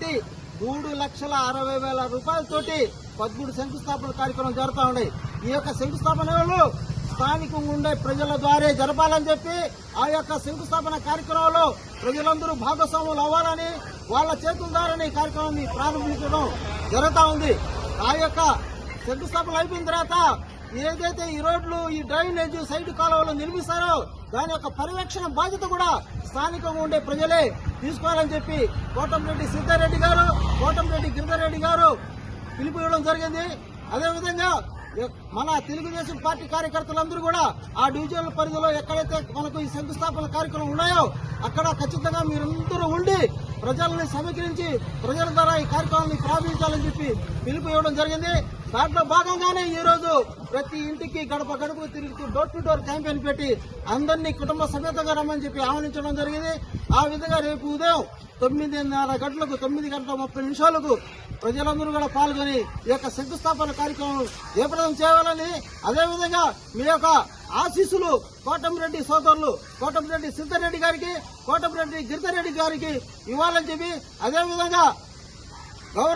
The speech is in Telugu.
తోటి 3,60,000 రూపాయలతోటి 13 శంకుస్థాపన కార్యక్రమం జరుగుతూ ఉన్నాయి. ఈ యొక్క శంకుస్థాపనలు స్థానికంగా ఉండే ప్రజల ద్వారా జరపాలని చెప్పి ఆ యొక్క శంకుస్థాపన కార్యక్రమంలో ప్రజలందరూ భాగస్వాములు అవ్వాలని వాళ్ళ చేతుల ద్వారా ఈ కార్యక్రమాన్ని ప్రారంభించడం జరుగుతూ ఉంది. ఆ యొక్క శంకుస్థాపన అయిపోయిన తర్వాత ఏదైతే ఈ రోడ్లు, ఈ డ్రైనేజ్, సైడ్ కాలువలు నిర్మిస్తారో దాని యొక్క పర్యవేక్షణ బాధ్యత కూడా స్థానికంగా ఉండే ప్రజలే తీసుకోవాలని చెప్పి కోటంరెడ్డి సిద్ధారెడ్డి గారు, కోటంరెడ్డి గిరిధర్రెడ్డి గారు పిలుపు ఇవ్వడం జరిగింది. అదేవిధంగా మన తెలుగుదేశం పార్టీ కార్యకర్తలందరూ కూడా ఆ డివిజన్ల పరిధిలో ఎక్కడైతే మనకు ఈ శంకుస్థాపన కార్యక్రమం ఉన్నాయో అక్కడ ఖచ్చితంగా మీరందరూ ఉండి ప్రజల్ని సమీకరించి ప్రజల ద్వారా ఈ కార్యక్రమాన్ని ప్రారంభించాలని చెప్పి పిలుపు ఇవ్వడం జరిగింది. దాంట్లో భాగంగానే ఈ రోజు ప్రతి ఇంటికి గడప గడప తిరుగుతూ డోర్ టు డోర్ క్యాంపెయిన్ పెట్టి అందరినీ కుటుంబ సమేతంగా రమ్మని చెప్పి ఆహ్వానించడం జరిగింది. ఆ విధంగా రేపు ఉదయం 9:30 గంటలకు 9:30 ప్రజలందరూ కూడా పాల్గొని ఈ యొక్క శంకుస్థాపన కార్యక్రమం జయప్రదం చేయాలని, అదేవిధంగా మీ యొక్క ఆశీస్సులు కోటంరెడ్డి సోదరులు కోటంరెడ్డి సిద్ధారెడ్డి గారికి, కోటంరెడ్డి గిరిధర్రెడ్డి గారికి ఇవ్వాలని చెప్పి, అదేవిధంగా